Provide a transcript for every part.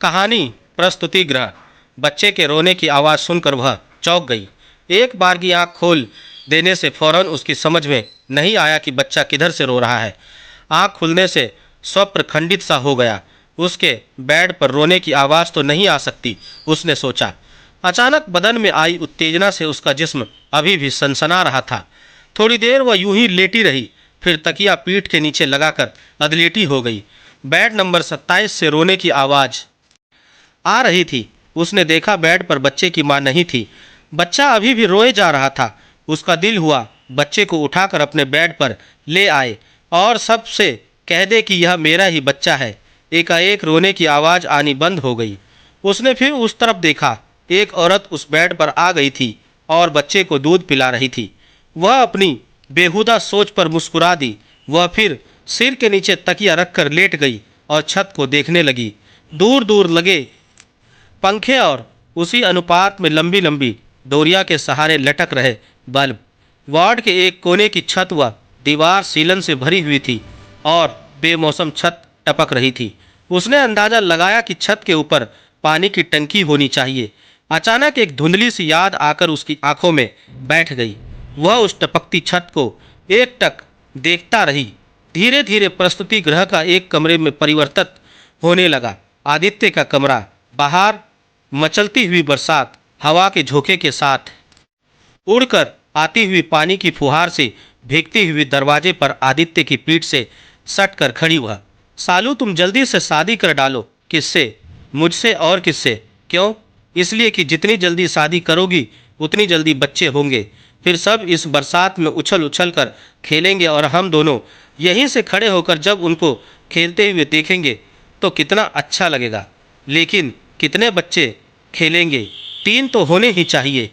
कहानी प्रस्तुति गृह। बच्चे के रोने की आवाज़ सुनकर वह चौंक गई। एक बार की आंख खोल देने से फौरन उसकी समझ में नहीं आया कि बच्चा किधर से रो रहा है। आंख खुलने से स्वप्न खंडित सा हो गया। उसके बेड पर रोने की आवाज़ तो नहीं आ सकती, उसने सोचा। अचानक बदन में आई उत्तेजना से उसका जिस्म अभी भी सनसना रहा था। थोड़ी देर वह यूं ही लेटी रही, फिर तकिया पीठ के नीचे लगाकर अधलेटी हो गई। बेड नंबर 27 से रोने की आवाज़ आ रही थी। उसने देखा बेड पर बच्चे की मां नहीं थी। बच्चा अभी भी रोए जा रहा था। उसका दिल हुआ बच्चे को उठाकर अपने बेड पर ले आए और सबसे कह दे कि यह मेरा ही बच्चा है। एकाएक रोने की आवाज़ आनी बंद हो गई। उसने फिर उस तरफ देखा। एक औरत उस बेड पर आ गई थी और बच्चे को दूध पिला रही थी। वह अपनी बेहुदा सोच पर मुस्कुरा दी। वह फिर सिर के नीचे तकिया रखकर लेट गई और छत को देखने लगी। दूर दूर लगे पंखे और उसी अनुपात में लंबी लंबी डोरिया के सहारे लटक रहे बल्ब। वार्ड के एक कोने की छत व दीवार सीलन से भरी हुई थी और बेमौसम छत टपक रही थी। उसने अंदाजा लगाया कि छत के ऊपर पानी की टंकी होनी चाहिए। अचानक एक धुंधली सी याद आकर उसकी आंखों में बैठ गई। वह उस टपकती छत को एकटक देखता रही। धीरे धीरे प्रस्तुति गृह का एक कमरे में परिवर्तित होने लगा। आदित्य का कमरा। बाहर मचलती हुई बरसात हवा के झोंके के साथ उड़कर आती हुई पानी की फुहार से भीगती हुई दरवाजे पर आदित्य की पीठ से सट कर खड़ी हुआ। सालू, तुम जल्दी से शादी कर डालो। किससे? मुझसे और किससे? क्यों? इसलिए कि जितनी जल्दी शादी करोगी उतनी जल्दी बच्चे होंगे। फिर सब इस बरसात में उछल उछल कर खेलेंगे और हम दोनों यहीं से खड़े होकर जब उनको खेलते हुए देखेंगे तो कितना अच्छा लगेगा। लेकिन कितने बच्चे खेलेंगे? 3 तो होने ही चाहिए।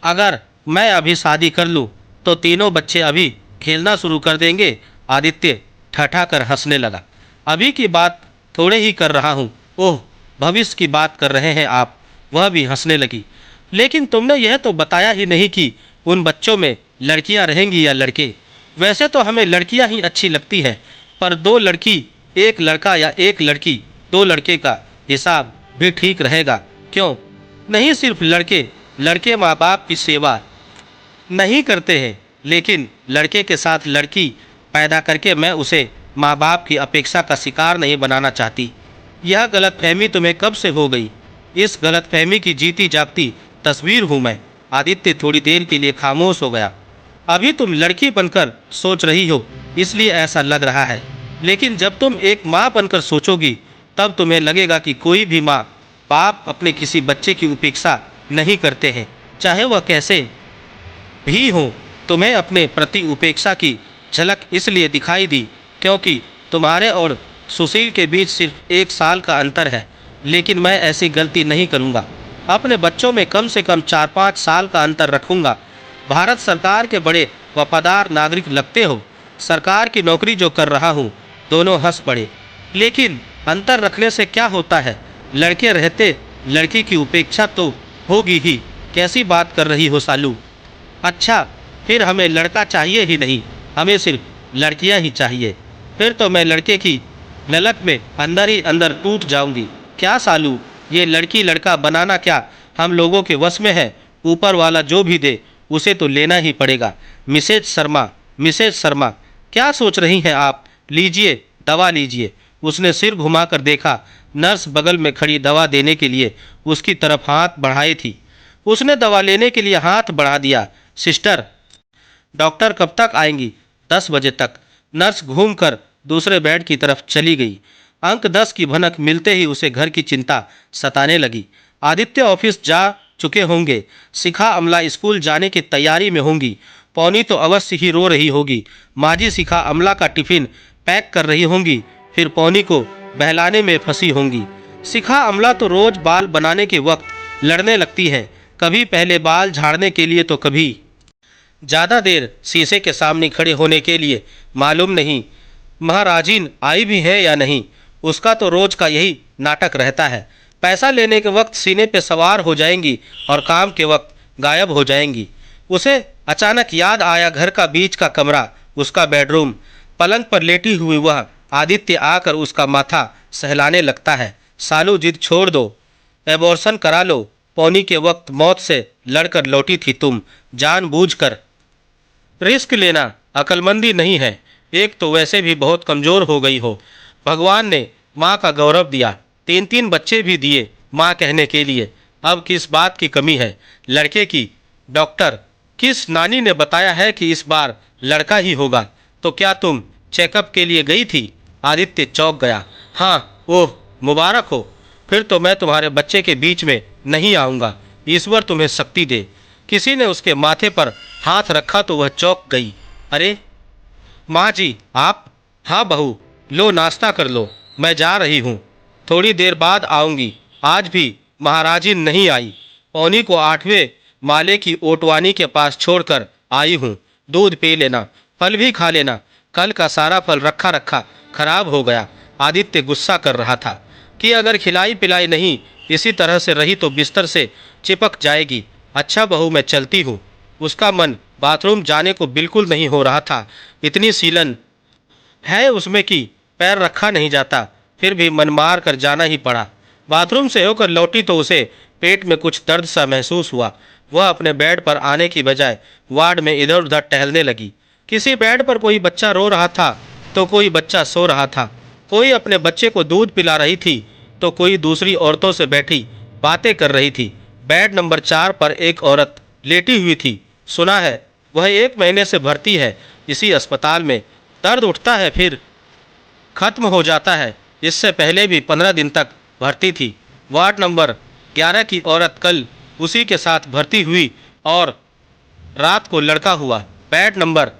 अगर मैं अभी शादी कर लूँ तो तीनों बच्चे अभी खेलना शुरू कर देंगे। आदित्य ठठा कर हंसने लगा। अभी की बात थोड़े ही कर रहा हूँ। ओह, भविष्य की बात कर रहे हैं आप। वह भी हंसने लगी। लेकिन तुमने यह तो बताया ही नहीं कि उन बच्चों में लड़कियां रहेंगी या लड़के। वैसे तो हमें लड़कियां ही अच्छी लगती है, पर 2 लड़की 1 लड़का या 1 लड़की 2 लड़के का हिसाब भी ठीक रहेगा। क्यों? नहीं, सिर्फ लड़के। लड़के माँ बाप की सेवा नहीं करते हैं, लेकिन लड़के के साथ लड़की पैदा करके मैं उसे माँ बाप की अपेक्षा का शिकार नहीं बनाना चाहती। यह गलतफहमी तुम्हें कब से हो गई? इस गलतफहमी की जीती जागती तस्वीर हूँ मैं। आदित्य थोड़ी देर के लिए खामोश हो गया। अभी तुम लड़की बनकर सोच रही हो, इसलिए ऐसा लग रहा है। लेकिन जब तुम एक माँ बनकर सोचोगी तब तुम्हें लगेगा कि कोई भी माँ बाप अपने किसी बच्चे की उपेक्षा नहीं करते हैं, चाहे वह कैसे भी हो। तुम्हें अपने प्रति उपेक्षा की झलक इसलिए दिखाई दी क्योंकि तुम्हारे और सुशील के बीच सिर्फ 1 साल का अंतर है। लेकिन मैं ऐसी गलती नहीं करूँगा। अपने बच्चों में कम से कम 4-5 साल का अंतर रखूँगा। भारत सरकार के बड़े वफादार नागरिक लगते हो। सरकार की नौकरी जो कर रहा हूँ। दोनों हंस पड़े। लेकिन अंतर रखने से क्या होता है? लड़के रहते लड़की की उपेक्षा तो होगी ही। कैसी बात कर रही हो सालू? अच्छा, फिर हमें लड़का चाहिए ही नहीं, हमें सिर्फ लड़कियां ही चाहिए। फिर तो मैं लड़के की ललक में अंदर ही अंदर टूट जाऊंगी। क्या सालू, ये लड़की लड़का बनाना क्या हम लोगों के वश में है? ऊपर वाला जो भी दे उसे तो लेना ही पड़ेगा। मिसेज शर्मा, मिसेज शर्मा, क्या सोच रही हैं आप? लीजिए, दवा लीजिए। उसने सिर घुमाकर देखा। नर्स बगल में खड़ी दवा देने के लिए उसकी तरफ हाथ बढ़ाई थी। उसने दवा लेने के लिए हाथ बढ़ा दिया। सिस्टर, डॉक्टर कब तक आएंगी? 10 बजे तक। नर्स घूमकर दूसरे बेड की तरफ चली गई। अंक 10 की भनक मिलते ही उसे घर की चिंता सताने लगी। आदित्य ऑफिस जा चुके होंगे। शिखा अमला स्कूल जाने की तैयारी में होंगी। पौनी तो अवश्य ही रो रही होगी। माजी शिखा अमला का टिफिन पैक कर रही होंगी। फिर पौनी को बहलाने में फंसी होंगी। शिखा अमला तो रोज बाल बनाने के वक्त लड़ने लगती है। कभी पहले बाल झाड़ने के लिए तो कभी ज़्यादा देर शीशे के सामने खड़े होने के लिए। मालूम नहीं महाराजीन आई भी है या नहीं। उसका तो रोज का यही नाटक रहता है। पैसा लेने के वक्त सीने पे सवार हो जाएंगी और काम के वक्त गायब हो जाएंगी। उसे अचानक याद आया घर का बीच का कमरा, उसका बेडरूम। पलंग पर लेटी हुई वह आदित्य आकर उसका माथा सहलाने लगता है। सालू जिद छोड़ दो, एबॉर्शन करा लो। पौनी के वक्त मौत से लड़कर लौटी थी तुम, जानबूझकर रिस्क लेना अक्लमंदी नहीं है। एक तो वैसे भी बहुत कमज़ोर हो गई हो। भगवान ने माँ का गौरव दिया, 3-3 बच्चे भी दिए माँ कहने के लिए। अब किस बात की कमी है लड़के की? डॉक्टर, किस नानी ने बताया है कि इस बार लड़का ही होगा? तो क्या तुम चेकअप के लिए गई थी? आदित्य चौंक गया। हाँ, ओह मुबारक हो। फिर तो मैं तुम्हारे बच्चे के बीच में नहीं आऊँगा। ईश्वर तुम्हें शक्ति दे। किसी ने उसके माथे पर हाथ रखा तो वह चौंक गई। अरे माँ जी, आप? हाँ बहू, लो नाश्ता कर लो, मैं जा रही हूँ, थोड़ी देर बाद आऊँगी। आज भी महाराजी नहीं आई। पौनी को 8वें माले की ओटवानी के पास छोड़कर आई हूँ। दूध पी लेना, फल भी खा लेना, कल का सारा फल रखा रखा खराब हो गया। आदित्य गुस्सा कर रहा था कि अगर खिलाई पिलाई नहीं इसी तरह से रही तो बिस्तर से चिपक जाएगी। अच्छा बहू, मैं चलती हूँ। उसका मन बाथरूम जाने को बिल्कुल नहीं हो रहा था। इतनी सीलन है उसमें कि पैर रखा नहीं जाता, फिर भी मन मार कर जाना ही पड़ा। बाथरूम से होकर लौटी तो उसे पेट में कुछ दर्द सा महसूस हुआ। वह अपने बेड पर आने की बजाय वार्ड में इधर उधर टहलने लगी। किसी बेड पर कोई बच्चा रो रहा था तो कोई बच्चा सो रहा था। कोई अपने बच्चे को दूध पिला रही थी तो कोई दूसरी औरतों से बैठी बातें कर रही थी। बेड नंबर 4 पर एक औरत लेटी हुई थी। सुना है वह 1 महीने से भर्ती है इसी अस्पताल में। दर्द उठता है फिर खत्म हो जाता है। इससे पहले भी 15 दिन तक भर्ती थी। वार्ड नंबर 11 की औरत कल उसी के साथ भर्ती हुई और रात को लड़का हुआ। बेड नंबर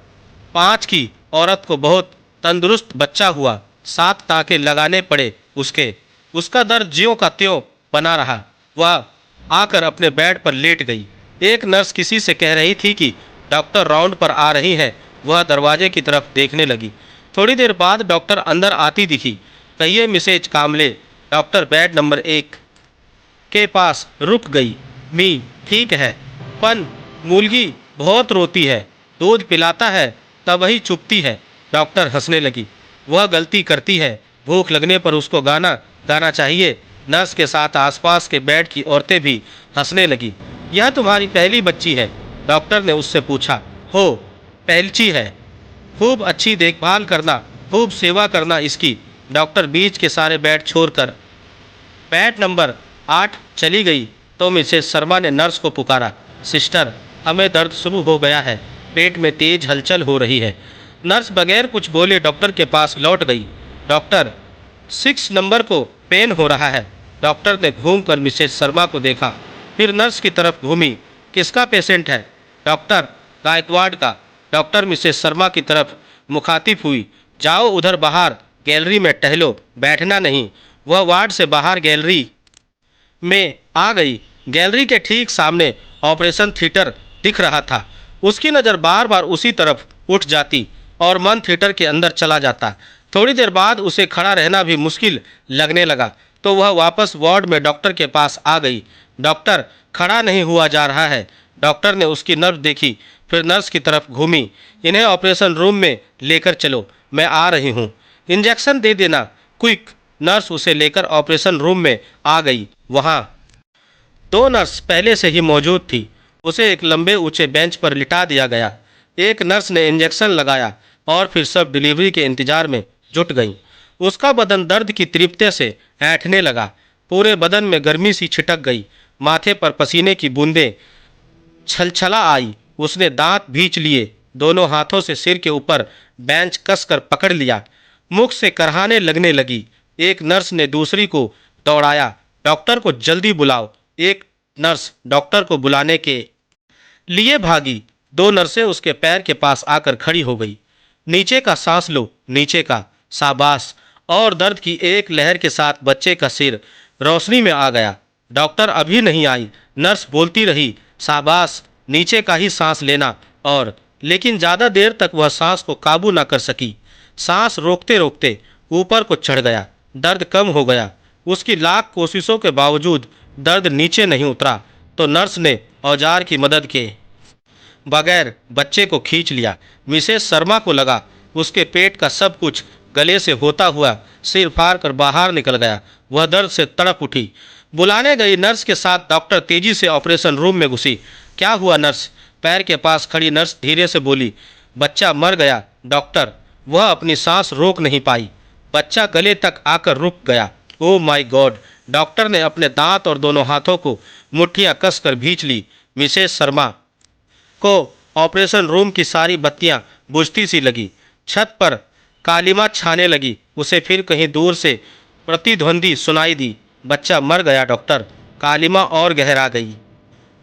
5 की औरत को बहुत तंदुरुस्त बच्चा हुआ। 7 टाँके लगाने पड़े उसके। उसका दर्द ज्यों का त्यों बना रहा। वह आकर अपने बेड पर लेट गई। एक नर्स किसी से कह रही थी कि डॉक्टर राउंड पर आ रही है। वह दरवाजे की तरफ देखने लगी। थोड़ी देर बाद डॉक्टर अंदर आती दिखी। कहिए मिसेज कामले। डॉक्टर बेड नंबर 1 के पास रुक गई। मी ठीक है, पन मूलगी बहुत रोती है, दूध पिलाता है तब वही चुपती है। डॉक्टर हंसने लगी। वह गलती करती है, भूख लगने पर उसको गाना गाना चाहिए। नर्स के साथ आसपास के बेड की औरतें भी हंसने लगी। यह तुम्हारी पहली बच्ची है? डॉक्टर ने उससे पूछा। हो, पहलची है। खूब अच्छी देखभाल करना, खूब सेवा करना इसकी। डॉक्टर बीच के सारे बेड छोड़कर बेड नंबर 8 चली गई तो मिसेस शर्मा ने नर्स को पुकारा। सिस्टर, हमें दर्द शुरू हो गया है, पेट में तेज हलचल हो रही है। नर्स बगैर कुछ बोले डॉक्टर के पास लौट गई। डॉक्टर, 6 नंबर को पेन हो रहा है। डॉक्टर ने घूमकर मिसेस शर्मा को देखा, फिर नर्स की तरफ घूमी। किसका पेशेंट है? डॉक्टर, गायकवाड़ का। डॉक्टर मिसेस शर्मा की तरफ मुखातिब हुई। जाओ उधर बाहर गैलरी में टहलो, बैठना नहीं। वह वार्ड से बाहर गैलरी में आ गई। गैलरी के ठीक सामने ऑपरेशन थिएटर दिख रहा था। उसकी नज़र बार बार उसी तरफ उठ जाती और मन थिएटर के अंदर चला जाता। थोड़ी देर बाद उसे खड़ा रहना भी मुश्किल लगने लगा तो वह वापस वार्ड में डॉक्टर के पास आ गई। डॉक्टर, खड़ा नहीं हुआ जा रहा है। डॉक्टर ने उसकी नब्ज देखी, फिर नर्स की तरफ घूमी। इन्हें ऑपरेशन रूम में लेकर चलो, मैं आ रही हूँ। इंजेक्शन दे देना, क्विक। नर्स उसे लेकर ऑपरेशन रूम में आ गई। वहाँ 2 नर्स पहले से ही मौजूद थी। उसे एक लंबे ऊंचे बेंच पर लिटा दिया गया। एक नर्स ने इंजेक्शन लगाया और फिर सब डिलीवरी के इंतजार में जुट गईं। उसका बदन दर्द की तीव्रता से ऐंठने लगा। पूरे बदन में गर्मी सी छिटक गई। माथे पर पसीने की बूंदें छलछला आई। उसने दांत भींच लिए, दोनों हाथों से सिर के ऊपर बेंच कसकर पकड़ लिया। मुख से करहाने लगने लगी। एक नर्स ने दूसरी को दौड़ाया। डॉक्टर को जल्दी बुलाओ। एक नर्स डॉक्टर को बुलाने के लिए भागी। 2 नर्सें उसके पैर के पास आकर खड़ी हो गई। नीचे का सांस लो, नीचे का, शाबाश। और दर्द की एक लहर के साथ बच्चे का सिर रोशनी में आ गया। डॉक्टर अभी नहीं आई। नर्स बोलती रही, शाबाश, नीचे का ही सांस लेना। और लेकिन ज़्यादा देर तक वह सांस को काबू न कर सकी। सांस रोकते रोकते ऊपर को चढ़ गया। दर्द कम हो गया। उसकी लाख कोशिशों के बावजूद दर्द नीचे नहीं उतरा तो नर्स ने औजार की मदद के बगैर बच्चे को खींच लिया। मिसेस शर्मा को लगा उसके पेट का सब कुछ गले से होता हुआ सिर फाड़ कर बाहर निकल गया। वह दर्द से तड़प उठी। बुलाने गई नर्स के साथ डॉक्टर तेजी से ऑपरेशन रूम में घुसी। क्या हुआ नर्स? पैर के पास खड़ी नर्स धीरे से बोली। बच्चा मर गया डॉक्टर। वह अपनी सांस रोक नहीं पाई। बच्चा गले तक आकर रुक गया। Oh my God! डॉक्टर ने अपने दांत और दोनों हाथों को मुट्ठियां कसकर भींच ली। मिसेस शर्मा को ऑपरेशन रूम की सारी बत्तियां बुझती सी लगी। छत पर कालिमा छाने लगी। उसे फिर कहीं दूर से प्रतिध्वनि सुनाई दी। बच्चा मर गया डॉक्टर। कालिमा और गहरा गई।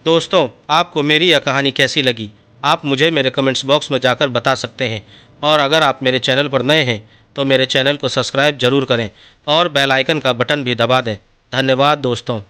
दोस्तों, आपको मेरी यह कहानी कैसी लगी? आप मुझे मेरे कमेंट्स बॉक्स में जाकर बता सकते हैं। और अगर आप मेरे चैनल पर नए हैं तो मेरे चैनल को सब्सक्राइब जरूर करें और बेल आइकन का बटन भी दबा दें। धन्यवाद दोस्तों।